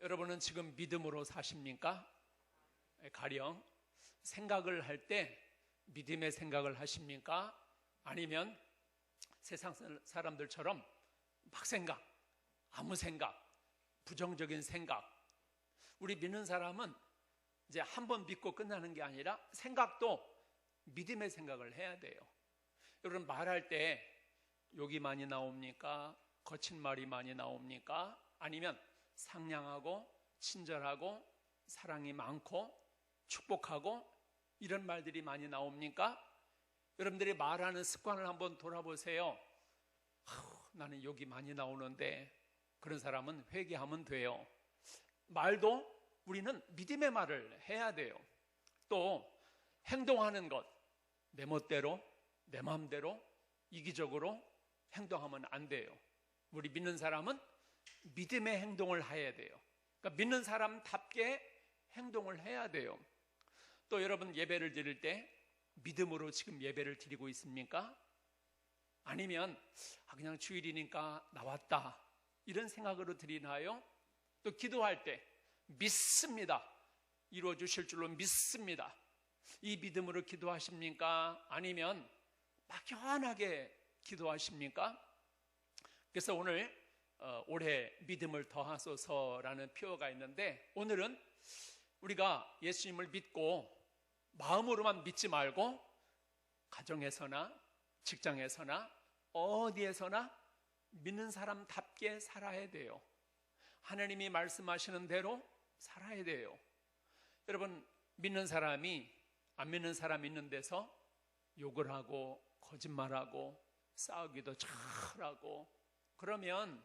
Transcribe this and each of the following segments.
여러분은 지금 믿음으로 사십니까? 가령 생각을 할 때 믿음의 생각을 하십니까? 아니면 세상 사람들처럼 막 생각, 아무 생각, 부정적인 생각. 우리 믿는 사람은 이제 한 번 믿고 끝나는 게 아니라 생각도 믿음의 생각을 해야 돼요. 여러분 말할 때 욕이 많이 나옵니까? 거친 말이 많이 나옵니까? 아니면 상냥하고 친절하고 사랑이 많고 축복하고 이런 말들이 많이 나옵니까? 여러분들이 말하는 습관을 한번 돌아보세요. 나는 욕이 많이 나오는데, 그런 사람은 회개하면 돼요. 말도 우리는 믿음의 말을 해야 돼요. 또 행동하는 것, 내 멋대로 내 마음대로 이기적으로 행동하면 안 돼요. 우리 믿는 사람은 믿음의 행동을 해야 돼요. 그러니까 믿는 사람답게 행동을 해야 돼요. 또 여러분 예배를 드릴 때 믿음으로 지금 예배를 드리고 있습니까? 아니면 그냥 주일이니까 나왔다 이런 생각으로 드리나요? 또 기도할 때 믿습니다, 이루어 주실 줄로 믿습니다, 이 믿음으로 기도하십니까? 아니면 막연하게 기도하십니까? 그래서 오늘 올해 믿음을 더하소서라는 표어가 있는데, 오늘은 우리가 예수님을 믿고 마음으로만 믿지 말고 가정에서나 직장에서나 어디에서나 믿는 사람답게 살아야 돼요. 하나님이 말씀하시는 대로 살아야 돼요. 여러분, 믿는 사람이 안 믿는 사람 있는 데서 욕을 하고 거짓말하고 싸우기도 잘하고 그러면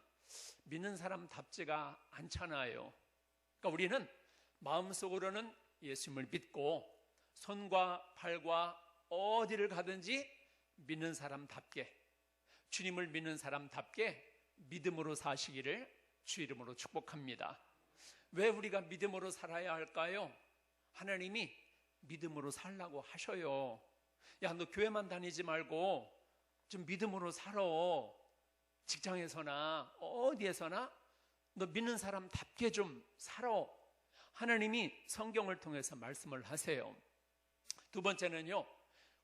믿는 사람답지가 않잖아요. 그러니까 우리는 마음속으로는 예수님을 믿고 손과 발과 어디를 가든지 믿는 사람답게, 주님을 믿는 사람답게 믿음으로 사시기를 주 이름으로 축복합니다. 왜 우리가 믿음으로 살아야 할까요? 하나님이 믿음으로 살라고 하셔요. 야, 너 교회만 다니지 말고 좀 믿음으로 살아. 직장에서나 어디에서나 너 믿는 사람답게 좀 살아. 하나님이 성경을 통해서 말씀을 하세요. 두 번째는요,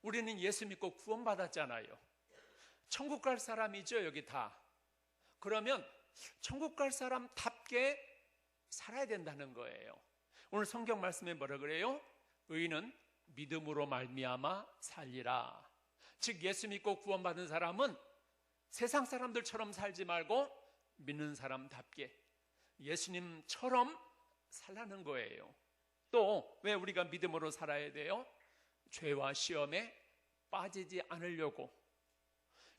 우리는 예수 믿고 구원받았잖아요. 천국 갈 사람이죠, 여기 다. 그러면 천국 갈 사람답게 살아야 된다는 거예요. 오늘 성경 말씀에 뭐라 그래요? 의인은 믿음으로 말미암아 살리라. 즉 예수 믿고 구원받은 사람은 세상 사람들처럼 살지 말고 믿는 사람답게 예수님처럼 살라는 거예요. 또 왜 우리가 믿음으로 살아야 돼요? 죄와 시험에 빠지지 않으려고.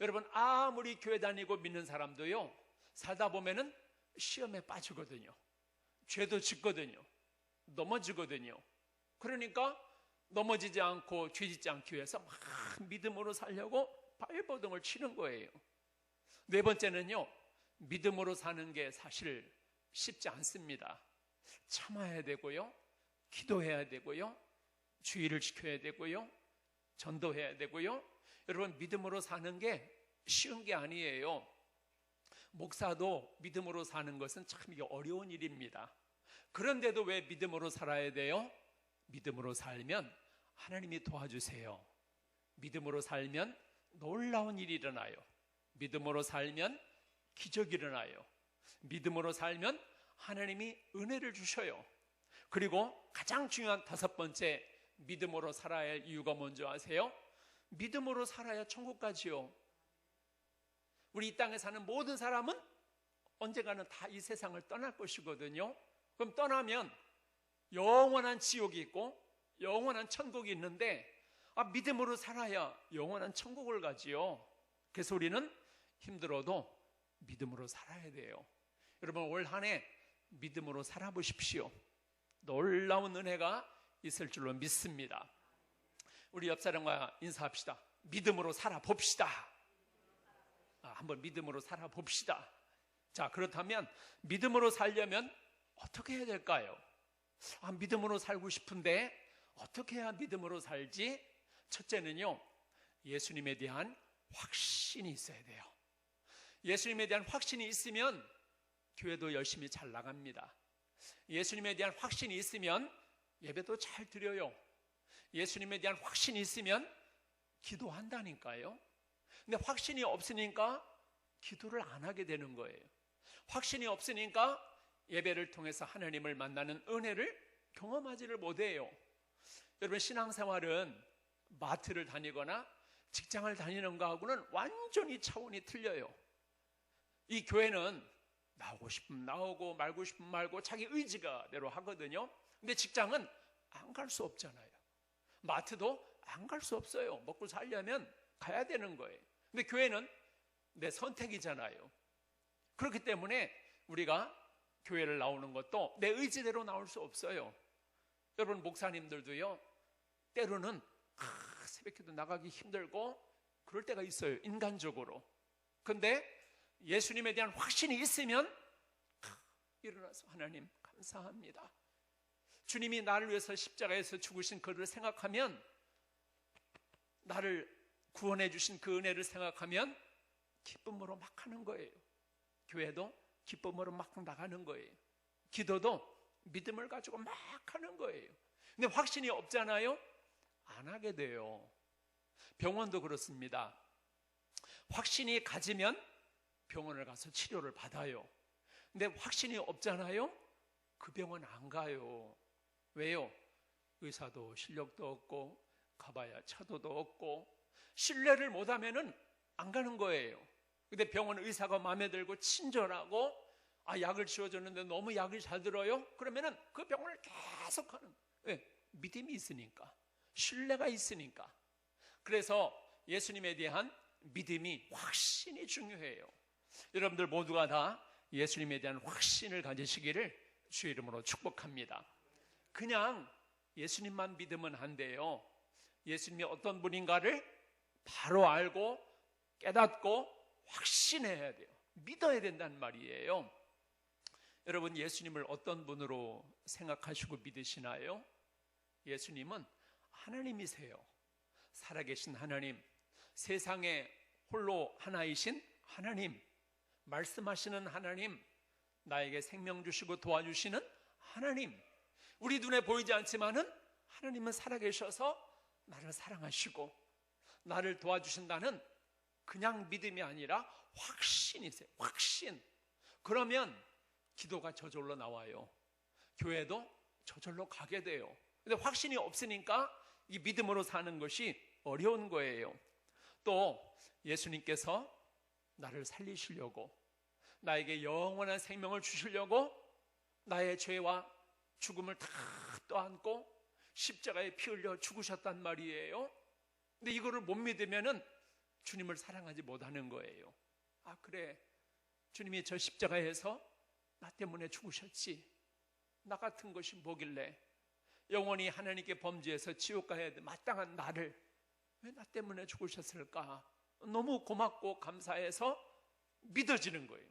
여러분, 아무리 교회 다니고 믿는 사람도요, 살다 보면은 시험에 빠지거든요. 죄도 짓거든요. 넘어지거든요. 그러니까 넘어지지 않고 죄 짓지 않기 위해서 막 믿음으로 살려고 발버둥을 치는 거예요. 네 번째는요, 믿음으로 사는 게 사실 쉽지 않습니다. 참아야 되고요, 기도해야 되고요, 주의를 지켜야 되고요, 전도해야 되고요. 여러분, 믿음으로 사는 게 쉬운 게 아니에요. 목사도 믿음으로 사는 것은 참 이게 어려운 일입니다. 그런데도 왜 믿음으로 살아야 돼요? 믿음으로 살면 하나님이 도와주세요. 믿음으로 살면 놀라운 일이 일어나요. 믿음으로 살면 기적이 일어나요. 믿음으로 살면 하나님이 은혜를 주셔요. 그리고 가장 중요한 다섯 번째, 믿음으로 살아야 할 이유가 뭔지 아세요? 믿음으로 살아야 천국 가지요. 우리 이 땅에 사는 모든 사람은 언젠가는 다 이 세상을 떠날 것이거든요. 그럼 떠나면 영원한 지옥이 있고 영원한 천국이 있는데, 믿음으로 살아야 영원한 천국을 가지요. 그래서 우리는 힘들어도 믿음으로 살아야 돼요. 여러분, 올 한 해 믿음으로 살아보십시오. 놀라운 은혜가 있을 줄로 믿습니다. 우리 옆 사람과 인사합시다. 믿음으로 살아봅시다. 한번 믿음으로 살아봅시다. 자, 그렇다면 믿음으로 살려면 어떻게 해야 될까요? 믿음으로 살고 싶은데 어떻게 해야 믿음으로 살지? 첫째는요, 예수님에 대한 확신이 있어야 돼요. 예수님에 대한 확신이 있으면 교회도 열심히 잘 나갑니다. 예수님에 대한 확신이 있으면 예배도 잘 드려요. 예수님에 대한 확신이 있으면 기도한다니까요. 근데 확신이 없으니까 기도를 안 하게 되는 거예요. 확신이 없으니까 예배를 통해서 하나님을 만나는 은혜를 경험하지를 못해요. 여러분, 신앙생활은 마트를 다니거나 직장을 다니는 거하고는 완전히 차원이 틀려요. 이 교회는 나오고 싶으면 나오고 말고 싶으면 말고 자기 의지가대로 하거든요. 근데 직장은 안 갈 수 없잖아요. 마트도 안 갈 수 없어요. 먹고 살려면 가야 되는 거예요. 근데 교회는 내 선택이잖아요. 그렇기 때문에 우리가 교회를 나오는 것도 내 의지대로 나올 수 없어요. 여러분, 목사님들도요, 때로는 새벽기도 나가기 힘들고 그럴 때가 있어요, 인간적으로. 근데 예수님에 대한 확신이 있으면 일어나서 하나님 감사합니다. 주님이 나를 위해서 십자가에서 죽으신 그를 생각하면, 나를 구원해 주신 그 은혜를 생각하면 기쁨으로 막 하는 거예요. 교회도 기쁨으로 막 나가는 거예요. 기도도 믿음을 가지고 막 하는 거예요. 근데 확신이 없잖아요. 안 하게 돼요. 병원도 그렇습니다. 확신이 가지면 병원을 가서 치료를 받아요. 근데 확신이 없잖아요. 그 병원 안 가요. 왜요? 의사도 실력도 없고 가봐야 차도도 없고 신뢰를 못하면은 안 가는 거예요. 근데 병원 의사가 마음에 들고 친절하고 약을 지어줬는데 너무 약이 잘 들어요? 그러면은 그 병원을 계속 가는 거예요. 왜? 믿음이 있으니까, 신뢰가 있으니까. 그래서 예수님에 대한 믿음이, 확신이 중요해요. 여러분들 모두가 다 예수님에 대한 확신을 가지시기를 주의 이름으로 축복합니다. 그냥 예수님만 믿으면 안 돼요. 예수님이 어떤 분인가를 바로 알고 깨닫고 확신해야 돼요. 믿어야 된다는 말이에요. 여러분, 예수님을 어떤 분으로 생각하시고 믿으시나요? 예수님은 하나님이세요. 살아계신 하나님, 세상에 홀로 하나이신 하나님, 말씀하시는 하나님, 나에게 생명 주시고 도와주시는 하나님. 우리 눈에 보이지 않지만은 하나님은 살아계셔서 나를 사랑하시고 나를 도와주신다는 그냥 믿음이 아니라 확신이세요. 확신. 그러면 기도가 저절로 나와요. 교회도 저절로 가게 돼요. 근데 확신이 없으니까 이 믿음으로 사는 것이 어려운 거예요. 또 예수님께서 나를 살리시려고, 나에게 영원한 생명을 주시려고 나의 죄와 죽음을 다 떠안고 십자가에 피 흘려 죽으셨단 말이에요. 근데 이거를 못 믿으면은 주님을 사랑하지 못하는 거예요. 그래, 주님이 저 십자가에서 나 때문에 죽으셨지. 나 같은 것이 뭐길래 영원히 하나님께 범죄해서 지옥 가야 돼 마땅한 나를 왜 나 때문에 죽으셨을까? 너무 고맙고 감사해서 믿어지는 거예요.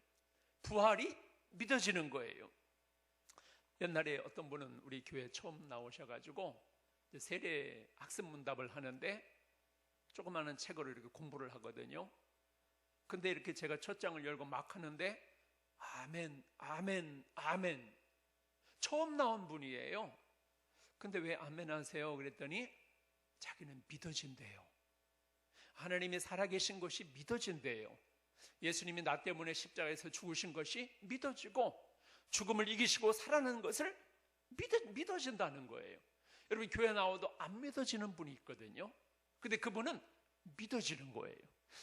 부활이 믿어지는 거예요. 옛날에 어떤 분은 우리 교회 처음 나오셔가지고 세례 학습 문답을 하는데 조그마한 책으로 이렇게 공부를 하거든요. 근데 이렇게 제가 첫 장을 열고 막 하는데 아멘, 아멘, 아멘. 처음 나온 분이에요. 근데 왜 아멘 하세요? 그랬더니 자기는 믿어진대요. 하나님이 살아계신 것이 믿어진대요. 예수님이 나 때문에 십자가에서 죽으신 것이 믿어지고 죽음을 이기시고 살아나는 것을 믿어진다는 거예요. 여러분, 교회 나와도 안 믿어지는 분이 있거든요. 근데 그분은 믿어지는 거예요.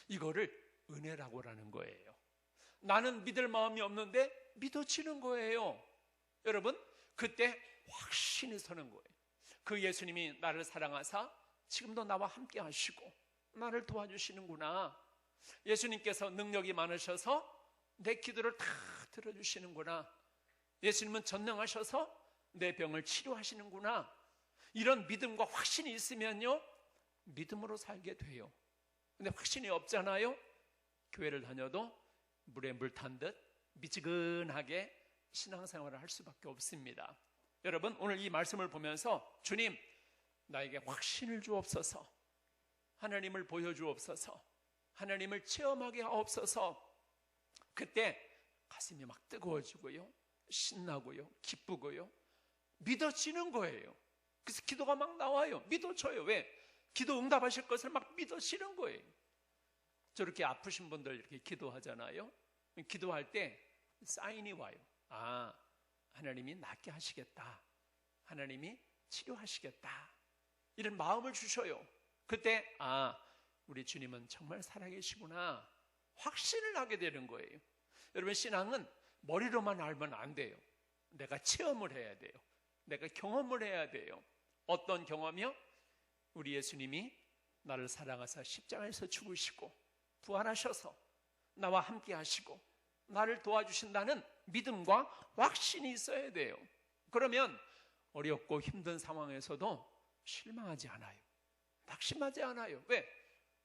이거를 은혜라고 하는 거예요. 나는 믿을 마음이 없는데 믿어지는 거예요. 여러분, 그때 확신이 서는 거예요. 그 예수님이 나를 사랑하사 지금도 나와 함께 하시고 나를 도와주시는구나. 예수님께서 능력이 많으셔서 내 기도를 다 들어주시는구나. 예수님은 전능하셔서 내 병을 치료하시는구나. 이런 믿음과 확신이 있으면요, 믿음으로 살게 돼요. 근데 확신이 없잖아요. 교회를 다녀도 물에 물 탄 듯 미지근하게 신앙생활을 할 수밖에 없습니다. 여러분, 오늘 이 말씀을 보면서 주님, 나에게 확신을 주옵소서, 하나님을 보여주옵소서, 하나님을 체험하게 하옵소서. 그때 가슴이 막 뜨거워지고요, 신나고요, 기쁘고요, 믿어지는 거예요. 그래서 기도가 막 나와요. 믿어져요. 왜? 기도 응답하실 것을 막 믿어지는 거예요. 저렇게 아프신 분들 이렇게 기도하잖아요. 기도할 때 사인이 와요. 아, 하나님이 낫게 하시겠다, 하나님이 치료하시겠다, 이런 마음을 주셔요. 그때 아, 우리 주님은 정말 살아계시구나 확신을 하게 되는 거예요. 여러분, 신앙은 머리로만 알면 안 돼요. 내가 체험을 해야 돼요. 내가 경험을 해야 돼요. 어떤 경험이요? 우리 예수님이 나를 사랑하사 십자가에서 죽으시고 부활하셔서 나와 함께 하시고 나를 도와주신다는 믿음과 확신이 있어야 돼요. 그러면 어렵고 힘든 상황에서도 실망하지 않아요. 낙심하지 않아요. 왜?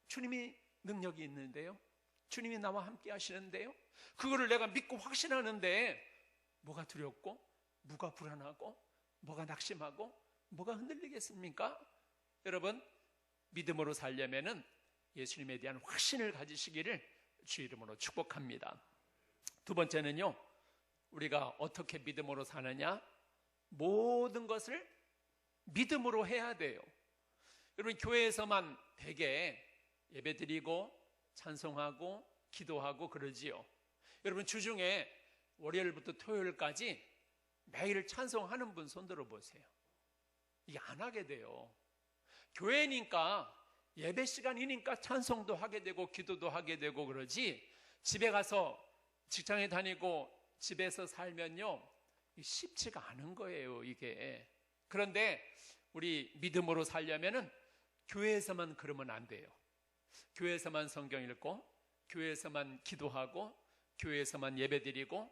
주님이 능력이 있는데요, 주님이 나와 함께 하시는데요, 그거를 내가 믿고 확신하는데 뭐가 두렵고 뭐가 불안하고 뭐가 낙심하고 뭐가 흔들리겠습니까? 여러분, 믿음으로 살려면은 예수님에 대한 확신을 가지시기를 주 이름으로 축복합니다. 두 번째는요, 우리가 어떻게 믿음으로 사느냐? 모든 것을 믿음으로 해야 돼요. 여러분, 교회에서만 되게 예배드리고 찬송하고 기도하고 그러지요. 여러분, 주중에 월요일부터 토요일까지 매일 찬송하는 분 손들어 보세요. 이게 안 하게 돼요. 교회니까, 예배 시간이니까 찬송도 하게 되고 기도도 하게 되고 그러지, 집에 가서 직장에 다니고 집에서 살면요 쉽지가 않은 거예요, 이게. 그런데 우리 믿음으로 살려면은 교회에서만 그러면 안 돼요. 교회에서만 성경 읽고 교회에서만 기도하고 교회에서만 예배드리고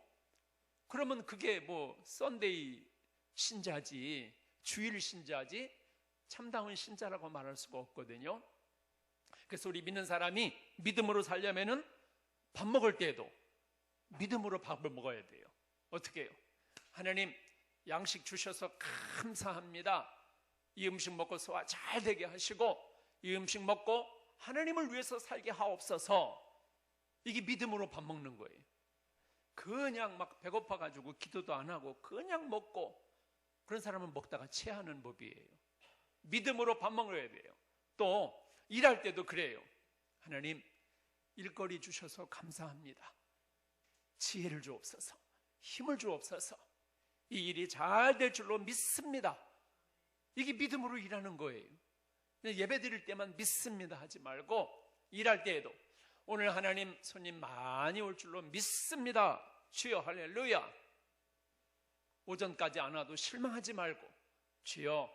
그러면 그게 뭐 썬데이 신자지, 주일 신자지, 참다운 신자라고 말할 수가 없거든요. 그래서 우리 믿는 사람이 믿음으로 살려면은 밥 먹을 때에도 믿음으로 밥을 먹어야 돼요. 어떻게 해요? 하나님, 양식 주셔서 감사합니다. 이 음식 먹고 소화 잘 되게 하시고 이 음식 먹고 하나님을 위해서 살게 하옵소서. 이게 믿음으로 밥 먹는 거예요. 그냥 막 배고파가지고 기도도 안 하고 그냥 먹고, 그런 사람은 먹다가 체하는 법이에요. 믿음으로 밥 먹어야 돼요. 또 일할 때도 그래요. 하나님, 일거리 주셔서 감사합니다. 지혜를 주옵소서, 힘을 주옵소서, 이 일이 잘 될 줄로 믿습니다. 이게 믿음으로 일하는 거예요. 예배 드릴 때만 믿습니다 하지 말고 일할 때에도 오늘 하나님 손님 많이 올 줄로 믿습니다. 주여 할렐루야. 오전까지 안 와도 실망하지 말고 주여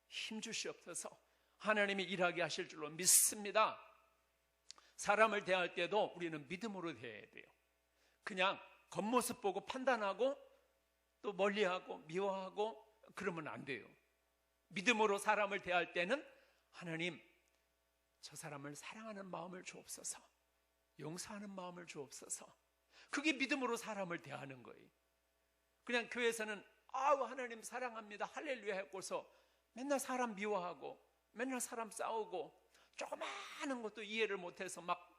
힘 주시옵소서, 하나님이 일하게 하실 줄로 믿습니다. 사람을 대할 때도 우리는 믿음으로 대해야 돼요. 그냥 겉모습 보고 판단하고 또 멀리하고 미워하고 그러면 안 돼요. 믿음으로 사람을 대할 때는 하나님, 저 사람을 사랑하는 마음을 주옵소서, 용서하는 마음을 주옵소서. 그게 믿음으로 사람을 대하는 거예요. 그냥 교회에서는 아우 하나님 사랑합니다 할렐루야 했고서 맨날 사람 미워하고 맨날 사람 싸우고 조그마한 것도 이해를 못해서 막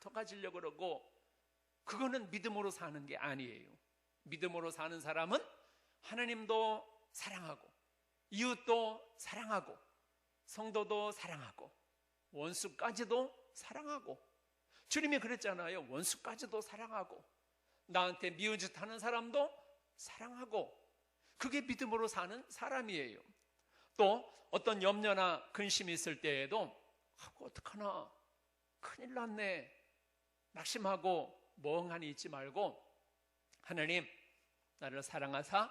더 가지려고 그러고, 그거는 믿음으로 사는 게 아니에요. 믿음으로 사는 사람은 하나님도 사랑하고 이웃도 사랑하고 성도도 사랑하고 원수까지도 사랑하고, 주님이 그랬잖아요. 원수까지도 사랑하고 나한테 미운 짓 하는 사람도 사랑하고, 그게 믿음으로 사는 사람이에요. 또 어떤 염려나 근심이 있을 때에도 어떡하나 큰일 났네 낙심하고 멍하니 있지 말고 하나님, 나를 사랑하사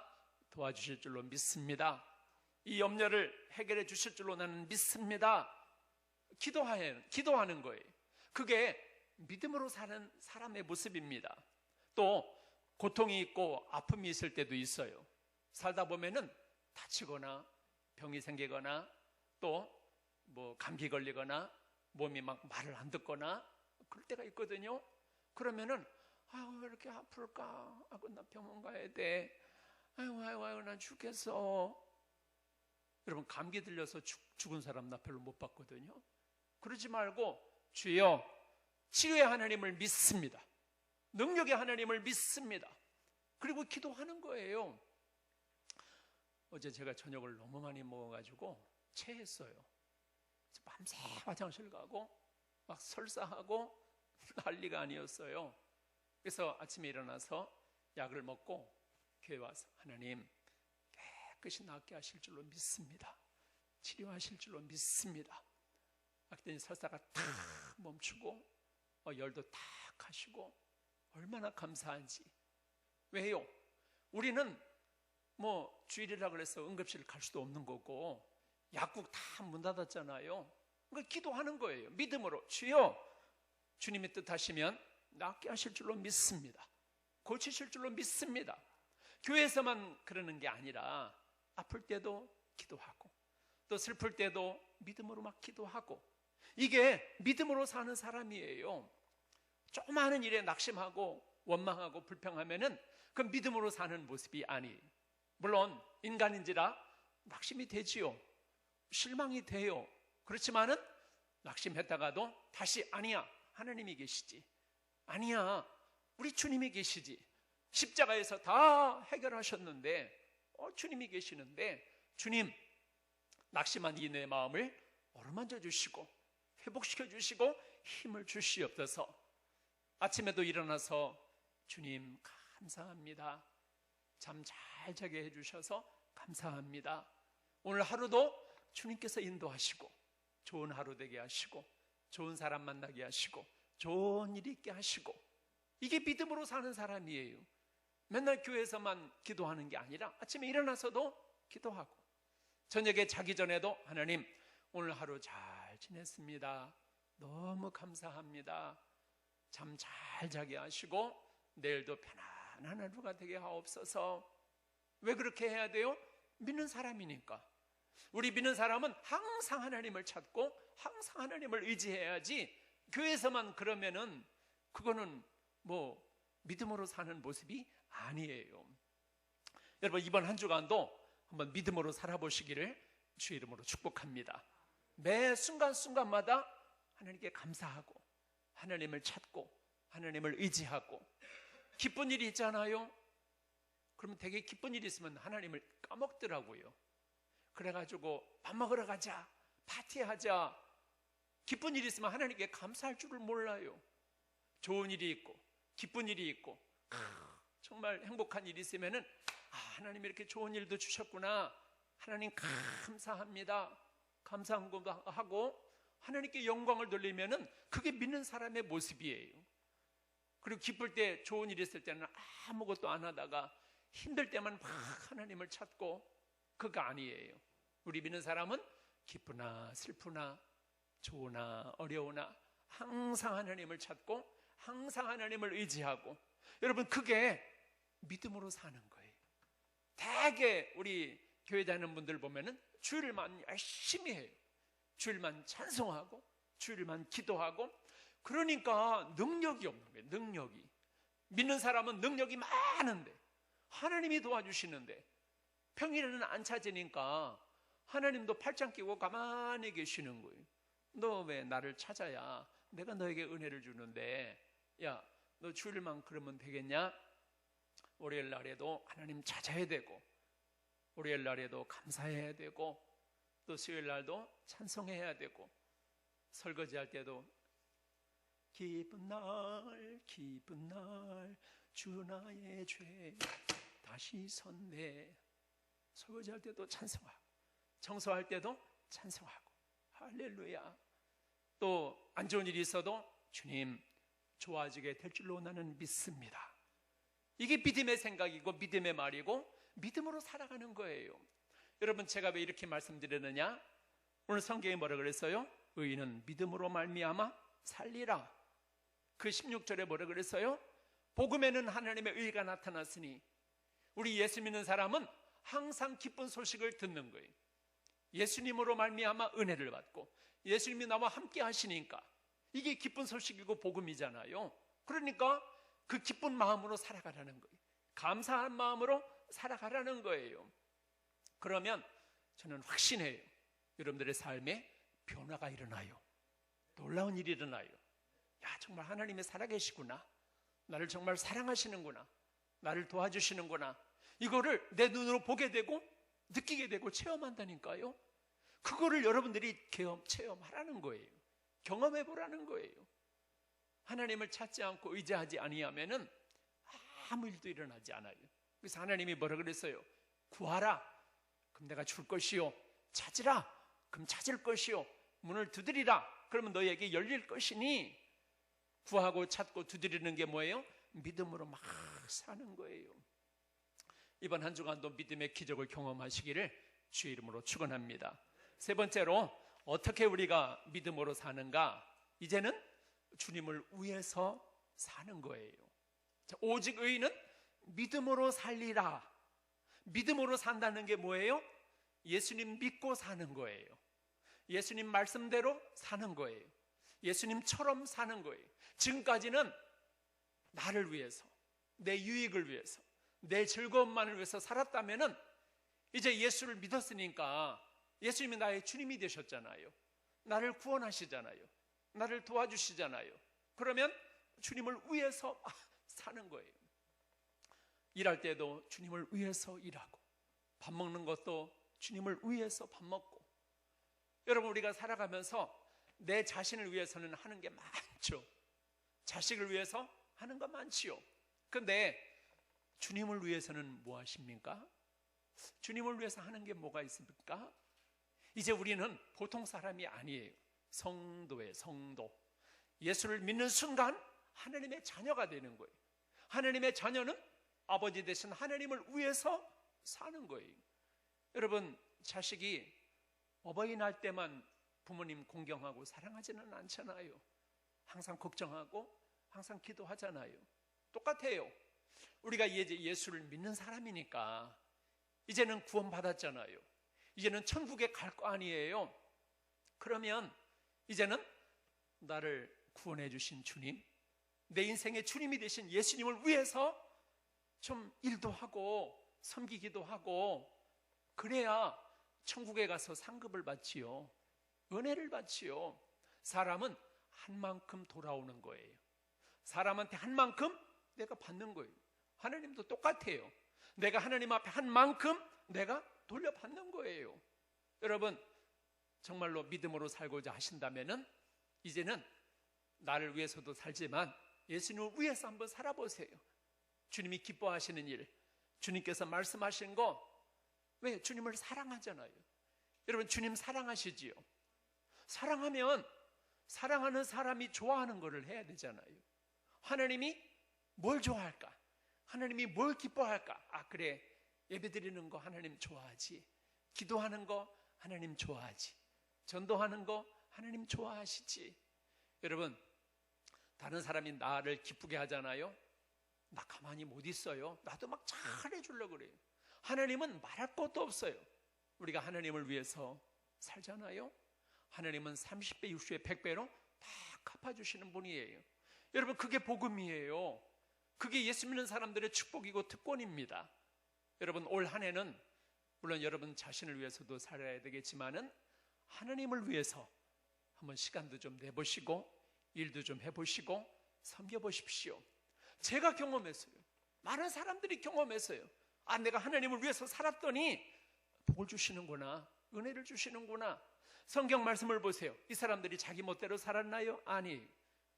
도와주실 줄로 믿습니다. 이 염려를 해결해 주실 줄로 나는 믿습니다. 기도하는 거예요. 그게 믿음으로 사는 사람의 모습입니다. 또 고통이 있고 아픔이 있을 때도 있어요. 살다 보면은 다치거나 병이 생기거나 또 뭐 감기 걸리거나 몸이 막 말을 안 듣거나 그럴 때가 있거든요. 그러면은 아유 왜 이렇게 아플까? 아이고 나 병원 가야 돼. 아이고 나 죽겠어. 여러분, 감기 들려서 죽은 사람 나 별로 못 봤거든요. 그러지 말고 주여 치유의 하나님을 믿습니다. 능력의 하나님을 믿습니다. 그리고 기도하는 거예요. 어제 제가 저녁을 너무 많이 먹어가지고 체했어요. 밤새 화장실 가고 막 설사하고 난리가 아니었어요. 그래서 아침에 일어나서 약을 먹고 교회 와서 하나님 깨끗이 낫게 하실 줄로 믿습니다. 치료하실 줄로 믿습니다. 그랬더니 설사가 탁 멈추고 열도 탁 하시고 얼마나 감사한지. 왜요? 우리는 뭐 주일이라 그래서 응급실 갈 수도 없는 거고 약국 다 문 닫았잖아요. 그러니까 기도하는 거예요. 믿음으로 주여 주님의 뜻하시면 낫게 하실 줄로 믿습니다. 고치실 줄로 믿습니다. 교회에서만 그러는 게 아니라 아플 때도 기도하고 또 슬플 때도 믿음으로 막 기도하고, 이게 믿음으로 사는 사람이에요. 조그마한 일에 낙심하고 원망하고 불평하면은 그 믿음으로 사는 모습이 아니에요. 물론 인간인지라 낙심이 되지요. 실망이 돼요. 그렇지만은 낙심했다가도 다시 아니야, 하나님이 계시지. 아니야, 우리 주님이 계시지. 십자가에서 다 해결하셨는데 주님이 계시는데 주님 낙심한 이 내 마음을 어루만져 주시고 회복시켜 주시고 힘을 주시옵소서. 아침에도 일어나서 주님 감사합니다. 잠 잘 자게 해주셔서 감사합니다. 오늘 하루도 주님께서 인도하시고 좋은 하루 되게 하시고 좋은 사람 만나게 하시고 좋은 일이 있게 하시고, 이게 믿음으로 사는 사람이에요. 맨날 교회에서만 기도하는 게 아니라 아침에 일어나서도 기도하고 저녁에 자기 전에도 하나님 오늘 하루 잘 지냈습니다. 너무 감사합니다. 잠 잘 자게 하시고 내일도 편안한 하루가 되게 하옵소서. 왜 그렇게 해야 돼요? 믿는 사람이니까. 우리 믿는 사람은 항상 하나님을 찾고 항상 하나님을 의지해야지, 교회에서만 그러면은 그거는 뭐 믿음으로 사는 모습이 아니에요. 여러분 이번 한 주간도 한번 믿음으로 살아보시기를 주의 이름으로 축복합니다. 매 순간순간마다 하나님께 감사하고 하나님을 찾고 하나님을 의지하고, 기쁜 일이 있잖아요. 그러면 되게 기쁜 일이 있으면 하나님을 까먹더라고요. 그래가지고 밥 먹으러 가자, 파티하자, 기쁜 일이 있으면 하나님께 감사할 줄을 몰라요. 좋은 일이 있고 기쁜 일이 있고 정말 행복한 일이 있으면은 하나님이 이렇게 좋은 일도 주셨구나, 하나님 감사합니다, 감사한 것도 하고 하나님께 영광을 돌리면은 그게 믿는 사람의 모습이에요. 그리고 기쁠 때, 좋은 일이 있을 때는 아무것도 안 하다가 힘들 때만 막 하나님을 찾고, 그거 아니에요. 우리 믿는 사람은 기쁘나 슬프나 좋으나 어려우나 항상 하나님을 찾고 항상 하나님을 의지하고, 여러분 그게 믿음으로 사는 거예요. 되게 우리 교회 다니는 분들 보면은 주일만 열심히 해요. 주일만 찬송하고 주일만 기도하고, 그러니까 능력이 없는 거예요. 능력이. 믿는 사람은 능력이 많은데 하나님이 도와주시는데 평일에는 안 찾으니까 하나님도 팔짱 끼고 가만히 계시는 거예요. 너 왜 나를 찾아야 내가 너에게 은혜를 주는데, 야 너 주일만 그러면 되겠냐? 월요일 날에도 하나님 찾아야 되고 월요일 날에도 감사해야 되고 또 수요일 날도 찬송해야 되고 설거지할 때도 기쁜 날 주 나의 죄 다시 섰네, 설거지할 때도 찬송하고 청소할 때도 찬송하고 할렐루야. 또 안 좋은 일이 있어도 주님 좋아지게 될 줄로 나는 믿습니다. 이게 믿음의 생각이고 믿음의 말이고 믿음으로 살아가는 거예요. 여러분 제가 왜 이렇게 말씀드리느냐? 오늘 성경에 뭐라 그랬어요? 의인은 믿음으로 말미암아 살리라. 그 16절에 뭐라 그랬어요? 복음에는 하나님의 의가 나타났으니, 우리 예수 믿는 사람은 항상 기쁜 소식을 듣는 거예요. 예수님으로 말미암아 은혜를 받고 예수님이 나와 함께 하시니까 이게 기쁜 소식이고 복음이잖아요. 그러니까 그 기쁜 마음으로 살아가라는 거예요. 감사한 마음으로 살아가라는 거예요. 그러면 저는 확신해요. 여러분들의 삶에 변화가 일어나요. 놀라운 일이 일어나요. 야, 정말 하나님이 살아계시구나. 나를 정말 사랑하시는구나. 나를 도와주시는구나. 이거를 내 눈으로 보게 되고 느끼게 되고 체험한다니까요. 그거를 여러분들이 체험하라는 거예요. 경험해 보라는 거예요. 하나님을 찾지 않고 의지하지 아니하면은 아무 일도 일어나지 않아요. 그래서 하나님이 뭐라 그랬어요? 구하라, 그럼 내가 줄 것이요. 찾으라, 그럼 찾을 것이요. 문을 두드리라, 그러면 너에게 열릴 것이니. 구하고 찾고 두드리는 게 뭐예요? 믿음으로 막 사는 거예요. 이번 한 주간도 믿음의 기적을 경험하시기를 주의 이름으로 축원합니다. 세 번째로 어떻게 우리가 믿음으로 사는가? 이제는 주님을 위해서 사는 거예요. 자, 오직 의인은 믿음으로 살리라. 믿음으로 산다는 게 뭐예요? 예수님 믿고 사는 거예요. 예수님 말씀대로 사는 거예요. 예수님처럼 사는 거예요. 지금까지는 나를 위해서, 내 유익을 위해서, 내 즐거움만을 위해서 살았다면은 이제 예수를 믿었으니까 예수님이 나의 주님이 되셨잖아요. 나를 구원하시잖아요. 나를 도와주시잖아요. 그러면 주님을 위해서 사는 거예요. 일할 때도 주님을 위해서 일하고, 밥 먹는 것도 주님을 위해서 밥 먹고. 여러분, 우리가 살아가면서 내 자신을 위해서는 하는 게 많죠. 자식을 위해서 하는 거 많지요. 그런데 주님을 위해서는 뭐 하십니까? 주님을 위해서 하는 게 뭐가 있습니까? 이제 우리는 보통 사람이 아니에요. 성도예요, 성도. 예수를 믿는 순간 하나님의 자녀가 되는 거예요. 하나님의 자녀는 아버지 되신 하나님을 위해서 사는 거예요. 여러분, 자식이 어버이날 때만 부모님 공경하고 사랑하지는 않잖아요. 항상 걱정하고 항상 기도하잖아요. 똑같아요. 우리가 이제 예수를 믿는 사람이니까 이제는 구원받았잖아요. 이제는 천국에 갈 거 아니에요. 그러면 이제는 나를 구원해 주신 주님, 내 인생의 주님이 되신 예수님을 위해서 좀 일도 하고 섬기기도 하고, 그래야 천국에 가서 상급을 받지요. 은혜를 받지요. 사람은 한 만큼 돌아오는 거예요. 사람한테 한 만큼 내가 받는 거예요. 하나님도 똑같아요. 내가 하나님 앞에 한 만큼 내가 돌려받는 거예요. 여러분, 정말로 믿음으로 살고자 하신다면은 이제는 나를 위해서도 살지만 예수님을 위해서 한번 살아보세요. 주님이 기뻐하시는 일, 주님께서 말씀하신 거, 왜? 주님을 사랑하잖아요. 여러분, 주님 사랑하시지요? 사랑하면 사랑하는 사람이 좋아하는 것을 해야 되잖아요. 하나님이 뭘 좋아할까? 하나님이 뭘 기뻐할까? 아, 그래, 예배드리는 거 하나님 좋아하지. 기도하는 거 하나님 좋아하지. 전도하는 거 하나님 좋아하시지. 여러분, 다른 사람이 나를 기쁘게 하잖아요. 나 가만히 못 있어요. 나도 막 잘해주려고 그래요. 하나님은 말할 것도 없어요. 우리가 하나님을 위해서 살잖아요. 하나님은 30배, 60배, 100배로 다 갚아주시는 분이에요. 여러분, 그게 복음이에요. 그게 예수 믿는 사람들의 축복이고 특권입니다. 여러분, 올 한 해는 물론 여러분 자신을 위해서도 살아야 되겠지만은 하나님을 위해서 한번 시간도 좀 내보시고 일도 좀 해보시고 섬겨보십시오. 제가 경험했어요. 많은 사람들이 경험했어요. 아, 내가 하나님을 위해서 살았더니 복을 주시는구나, 은혜를 주시는구나. 성경 말씀을 보세요. 이 사람들이 자기 멋대로 살았나요? 아니,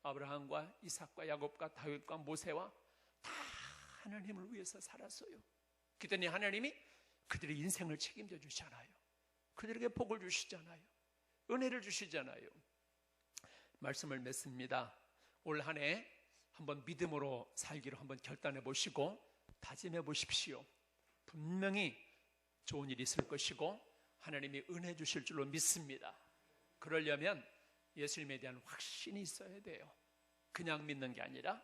아브라함과 이삭과 야곱과 다윗과 모세와 다 하나님을 위해서 살았어요. 그랬더니 하나님이 그들의 인생을 책임져 주시잖아요. 그들에게 복을 주시잖아요. 은혜를 주시잖아요. 말씀을 맺습니다. 올 한 해 한번 믿음으로 살기로 한번 결단해 보시고 다짐해 보십시오. 분명히 좋은 일이 있을 것이고 하나님이 은혜 주실 줄로 믿습니다. 그러려면 예수님에 대한 확신이 있어야 돼요. 그냥 믿는 게 아니라